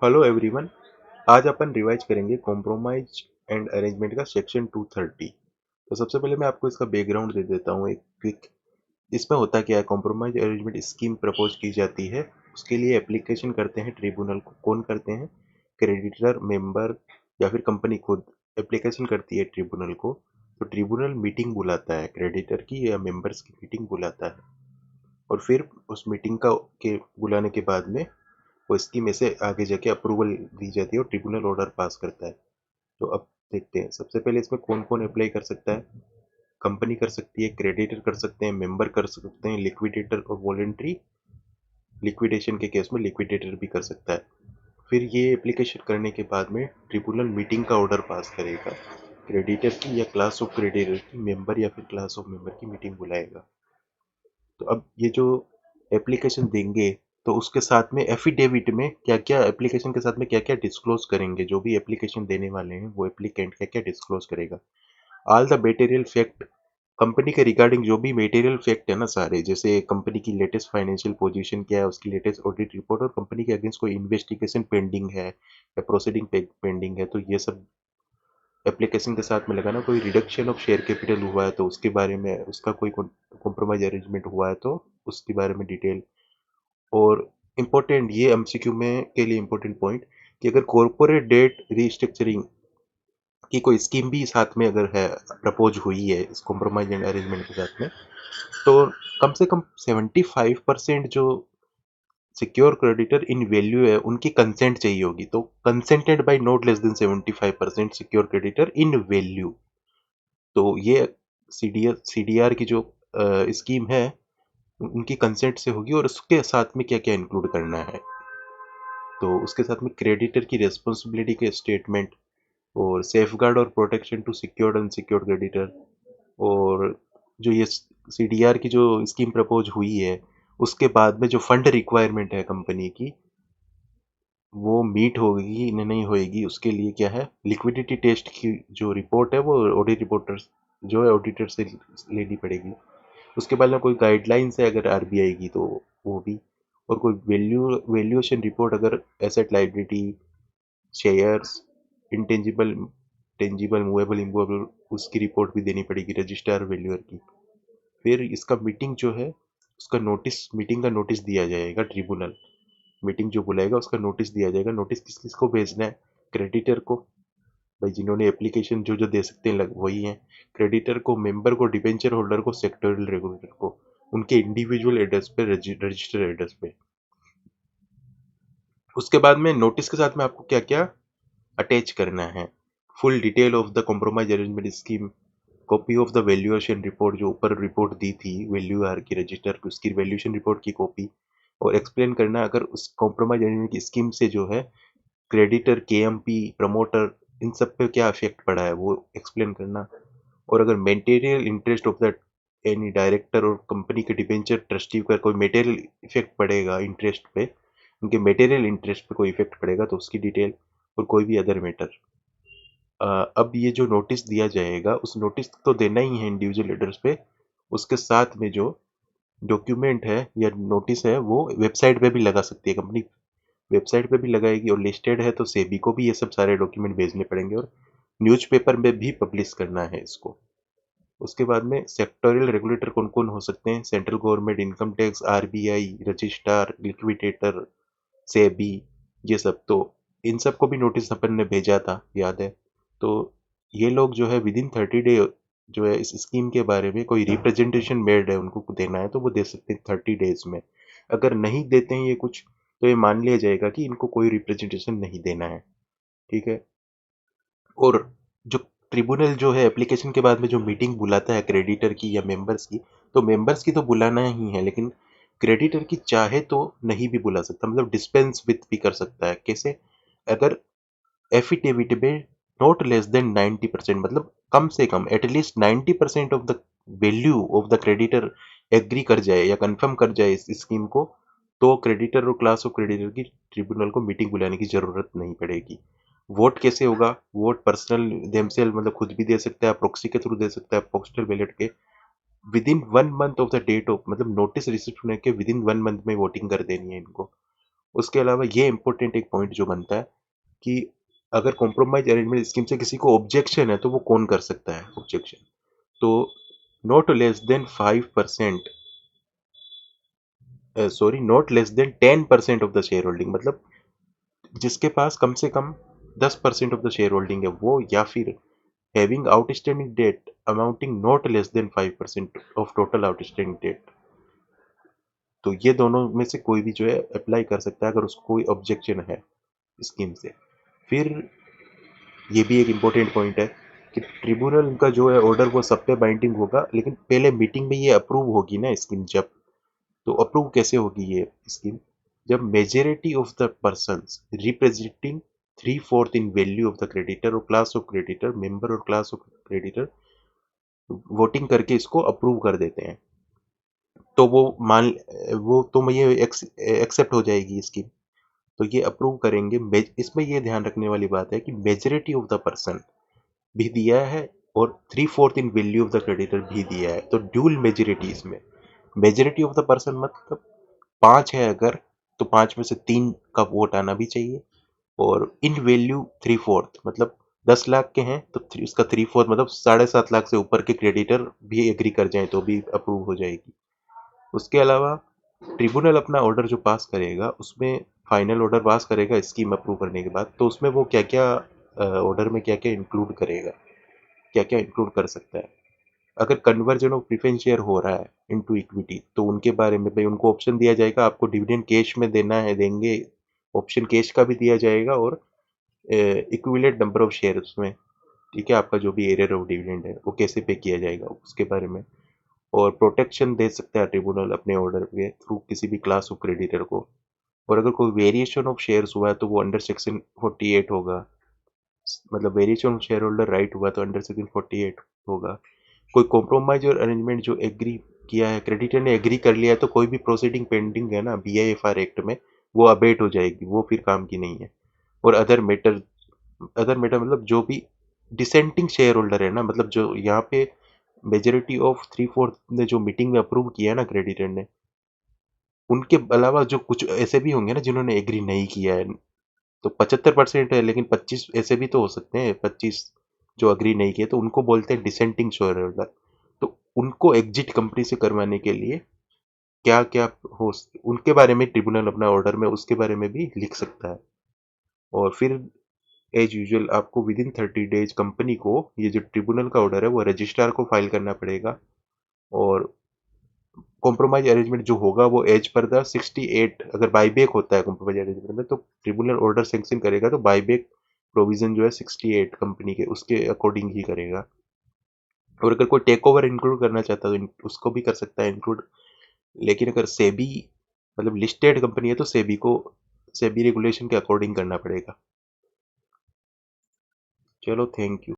Hello everyone. आज अपन revise करेंगे compromise and arrangement का सेक्शन 230। तो सबसे पहले मैं आपको इसका बैकग्राउंड दे देता हूँ एक क्विक। इसमें होता क्या है, कॉम्प्रोमाइज अरेंजमेंट स्कीम प्रपोज की जाती है। उसके लिए एप्लीकेशन करते हैं ट्रिब्यूनल को। कौन करते हैं? क्रेडिटर, मेंबर या फिर कंपनी खुद एप्लीकेशन करती है ट्रिब्यूनल को। तो ट्रिब्यूनल मीटिंग बुलाता है, क्रेडिटर की या मेंबर्स की मीटिंग बुलाता है। और फिर उस मीटिंग का के बुलाने के बाद में वो स्कीम में से आगे जाके अप्रूवल दी जाती है और ट्रिब्यूनल ऑर्डर पास करता है। तो अब देखते हैं, सबसे पहले इसमें कौन कौन अप्लाई कर सकता है। कंपनी कर सकती है, क्रेडिटर कर सकते हैं, मेंबर कर सकते हैं, लिक्विडेटर और वॉलेंट्री लिक्विडेशन के केस में लिक्विडेटर भी कर सकता है। फिर ये एप्लीकेशन करने के बाद में ट्रिब्यूनल मीटिंग का ऑर्डर पास करेगा। क्रेडिटर की या क्लास ऑफ क्रेडिटर की, मेंबर या फिर क्लास ऑफ मेंबर की मीटिंग बुलाएगा। तो अब ये जो एप्लीकेशन देंगे, तो उसके साथ में एफिडेविट में क्या क्या, एप्लीकेशन के साथ में क्या क्या डिस्क्लोज करेंगे, जो भी एप्लीकेशन देने वाले हैं वो एप्लीकेंट क्या क्या डिस्क्लोज करेगा। All the material fact, company के रिगार्डिंग जो भी मटेरियल फैक्ट है ना सारे, जैसे कंपनी की लेटेस्ट फाइनेंशियल पोजीशन क्या है, उसकी लेटेस्ट ऑडिट रिपोर्ट, और कंपनी के अगेंस्ट कोई इन्वेस्टिगेशन पेंडिंग है या प्रोसीडिंग पेंडिंग है, तो ये सब एप्लीकेशन के साथ में लगाना। कोई रिडक्शन ऑफ शेयर कैपिटल हुआ है तो उसके बारे में, उसका कोई कॉम्प्रोमाइज अरेंजमेंट हुआ है तो उसके बारे में डिटेल। और इम्पोर्टेंट, ये एमसीक्यू में के लिए इम्पोर्टेंट पॉइंट, कि अगर कॉर्पोरेट डेट रीस्ट्रक्चरिंग की कोई स्कीम भी साथ में अगर है, प्रपोज हुई है इस कॉम्प्रोमाइज एंड अरेंजमेंट के साथ में, तो कम से कम 75% जो सिक्योर क्रेडिटर इन वैल्यू है उनकी कंसेंट चाहिए होगी। तो consented by not less than 75% secure creditor in value. तो ये सीडीआर की जो स्कीम है उनकी कंसेंट से होगी, और उसके साथ में क्या क्या इंक्लूड करना है। तो उसके साथ में क्रेडिटर की रेस्पॉन्सिबिलिटी के स्टेटमेंट, और सेफगार्ड और protection to secured unsecured creditor, और जो ये सीडीआर की जो स्कीम प्रपोज हुई है उसके बाद में जो फंड रिक्वायरमेंट है कंपनी की, वो मीट होगी नहीं होएगी, उसके लिए क्या है, लिक्विडिटी टेस्ट की जो रिपोर्ट है वो ऑडिट रिपोर्टर्स जो है ऑडिटर से लेनी पड़ेगी। उसके बाद में कोई गाइडलाइंस है अगर आरबीआई की तो वो भी, और कोई वैल्यूएशन रिपोर्ट अगर asset liability, shares, intangible tangible movable immovable, उसकी रिपोर्ट भी देनी पड़ेगी रजिस्ट्रार वैल्यूअर की। फिर इसका मीटिंग जो है, उसका नोटिस, मीटिंग का नोटिस दिया जाएगा ट्रिब्यूनल। मीटिंग जो बुलाएगा उसका नोटिस दिया जाएगा। नोटिस किस किस को भेजना है? क्रेडिटर को, भाई जिन्होंने एप्लीकेशन जो जो दे सकते हैं वही हैं। क्रेडिटर को, मेंबर को, डिबेंचर होल्डर को, सेक्टोरल रेगुलेटर को, उनके इंडिविजुअल एड्रेस पे, रजिस्टर एड्रेस पे। उसके बाद में नोटिस के साथ में आपको क्या क्या अटैच करना है? Full detail of the compromise arrangement scheme, copy of the valuation report, जो ऊपर रिपोर्ट दी थी वैल्यू आर की रजिस्टर की, उसकी वैल्यूएशन रिपोर्ट की कॉपी। और एक्सप्लेन करना अगर उस कॉम्प्रोमाइज अरेंजमेंट की स्कीम से जो है क्रेडिटर, केएमपी, प्रमोटर, इन सब पे क्या इफेक्ट पड़ा है वो एक्सप्लेन करना। और अगर material interest of the any director और कंपनी के डिबेंचर ट्रस्टी का कोई मेटेरियल इफेक्ट पड़ेगा इंटरेस्ट पे, उनके मेटेरियल इंटरेस्ट पे कोई इफेक्ट पड़ेगा तो उसकी डिटेल, और कोई भी अदर मैटर। अब ये जो नोटिस दिया जाएगा, उस नोटिस तो देना ही है इंडिविजुअल लीडर्स पे। उसके साथ में जो डॉक्यूमेंट है या नोटिस है वो वेबसाइट पे भी लगा सकती है कंपनी, वेबसाइट पे भी लगाएगी, और लिस्टेड है तो सेबी को भी ये सब सारे डॉक्यूमेंट भेजने पड़ेंगे, और न्यूज़पेपर में भी पब्लिश करना है इसको। उसके बाद में सेक्टोरियल रेगुलेटर कौन कौन हो सकते हैं? Central government, income tax, RBI, registrar, liquidator, SEBI, ये सब। तो इन सबको भी नोटिस अपन ने भेजा था, याद है? तो ये लोग जो है विद इन 30 डे जो है इस स्कीम के बारे में कोई रिप्रेजेंटेशन मेड है उनको देना है तो वो दे सकते हैं 30 डेज में। अगर नहीं देते हैं ये कुछ, तो ये मान लिया जाएगा कि इनको कोई रिप्रेजेंटेशन नहीं देना है। ठीक है। और जो ट्रिब्यूनल जो है एप्लीकेशन के बाद में जो मीटिंग बुलाता है क्रेडिटर की या मेंबर्स की, तो मेंबर्स की तो बुलाना ही है, लेकिन क्रेडिटर की चाहे तो नहीं भी बुला सकता, मतलब डिस्पेंस विथ भी कर सकता है। कैसे? अगर एफिडेविट में नॉट लेस देन 90%, मतलब कम से कम at least 90% of the value of the creditor agree कर जाए या कंफर्म कर जाए इस स्कीम को, तो क्रेडिटर और क्लास ऑफ क्रेडिटर की ट्रिब्यूनल को मीटिंग बुलाने की जरूरत नहीं पड़ेगी। वोट कैसे होगा? वोट पर्सनल देमसेल्फ, मतलब खुद भी दे सकता है, प्रॉक्सी के थ्रू दे सकता है, पोस्टल बैलेट के। Within 1 month of the date of, मतलब नोटिस रिसीव होने के विद इन 1 मंथ में वोटिंग कर देनी है इनको। उसके अलावा ये इंपॉर्टेंट एक पॉइंट जो बनता है कि अगर कॉम्प्रोमाइज अरेंजमेंट स्कीम से किसी को ऑब्जेक्शन है तो वो कौन कर सकता है ऑब्जेक्शन। तो not less then 5%, sorry not less then 10% of the share holding, मतलब जिसके पास कम से कम 10% ऑफ द शेयर होल्डिंग है वो, या फिर having outstanding date amounting not less then 5% of total outstanding date. तो ये दोनों में से कोई भी जो है अप्लाई कर सकता है अगर उसको कोई ऑब्जेक्शन है स्कीम से। फिर ये भी एक इम्पोर्टेंट पॉइंट है कि ट्रिब्यूनल का जो है ऑर्डर वो सब पे बाइंडिंग होगा, लेकिन पहले मीटिंग में ये अप्रूव होगी ना स्कीम जब। तो अप्रूव कैसे होगी ये स्कीम? जब majority of the persons representing 3/4 in value of the creditor और क्लास ऑफ क्रेडिटर, मेंबर और क्लास ऑफ क्रेडिटर वोटिंग करके इसको अप्रूव कर देते हैं, तो वो मान वो तो ये एक्सेप्ट हो जाएगी स्कीम। तो ये अप्रूव करेंगे। इसमें ये ध्यान रखने वाली बात है कि मेजॉरिटी ऑफ द पर्सन भी दिया है और 3/4 इन वैल्यू ऑफ द क्रेडिटर भी दिया है, तो ड्यूल मेजॉरिटी इसमें। मेजॉरिटी ऑफ द पर्सन मतलब 5 है अगर, तो 5 में से 3 का वोट आना भी चाहिए। और इन वैल्यू 3/4 मतलब 10 लाख के हैं तो इसका 3/4 मतलब 7.5 लाख से ऊपर के क्रेडिटर भी एग्री कर जाएं तो भी अप्रूव हो जाएगी। उसके अलावा ट्रिब्यूनल अपना ऑर्डर जो पास करेगा उसमें फाइनल ऑर्डर पास करेगा स्कीम अप्रूव करने के बाद, तो उसमें वो क्या क्या ऑर्डर में क्या क्या इंक्लूड करेगा, क्या क्या इंक्लूड कर सकता है। अगर कन्वर्जन ऑफ प्रेफरेंस शेयर हो रहा है इनटू इक्विटी तो उनके बारे में भाई उनको ऑप्शन दिया जाएगा, आपको डिविडेंड कैश में देना है देंगे, ऑप्शन कैश का भी दिया जाएगा और इक्विवेलेंट नंबर ऑफ शेयर उसमें, ठीक है, आपका जो भी एरियर ऑफ डिविडेंड है वो कैसे पे किया जाएगा उसके बारे में। और प्रोटेक्शन दे सकता है ट्रिब्यूनल अपने ऑर्डर के थ्रू किसी भी क्लास ऑफ क्रेडिटर को। और अगर कोई वेरिएशन ऑफ शेयर्स हुआ है तो वो अंडर सेक्शन 48 होगा, मतलब variation of share holder right हुआ तो अंडर सेक्शन 48 होगा। कोई कॉम्प्रोमाइज और अरेंजमेंट जो एग्री किया है, क्रेडिटर ने एग्री कर लिया है, तो कोई भी प्रोसीडिंग पेंडिंग है ना BIFR एक्ट में वो अबेट हो जाएगी, वो फिर काम की नहीं है। और अदर मैटर मतलब जो भी डिसेंटिंग शेयर होल्डर है ना, मतलब जो यहाँ पे मेजोरिटी ऑफ 3/4 ने जो मीटिंग में अप्रूव किया है ना क्रेडिटर ने, उनके अलावा जो कुछ ऐसे भी होंगे ना जिन्होंने एग्री नहीं किया है, तो 75% है, लेकिन 25 ऐसे भी तो हो सकते हैं, 25 जो अग्री नहीं किए, तो उनको बोलते हैं डिसेंटिंग शेयर होल्डर। तो उनको एग्जिट कंपनी से करवाने के लिए क्या क्या हो उनके बारे में ट्रिब्यूनल अपना ऑर्डर में उसके बारे में भी लिख सकता है। और फिर एज यूजुअल आपको विद इन 30 डेज कंपनी को ये जो ट्रिब्यूनल का ऑर्डर है वो रजिस्ट्रार को फाइल करना पड़ेगा। और कॉम्प्रोमाइज अरेंजमेंट जो होगा वो एज पर द 68, अगर बाईबैक होता है कॉम्प्रोमाइज अरेंजमेंट में तो ट्रिब्यूनल ऑर्डर सेंक्शन करेगा, तो बाईबैक प्रोविजन जो है 68 कंपनी के उसके अकॉर्डिंग ही करेगा। और अगर कोई टेक ओवर इंक्लूड करना चाहता है तो उसको भी कर सकता है इंक्लूड, लेकिन अगर सेबी मतलब लिस्टेड कंपनी है तो सेबी को सेबी रेगुलेशन के अकॉर्डिंग करना पड़ेगा। चलो थैंक यू।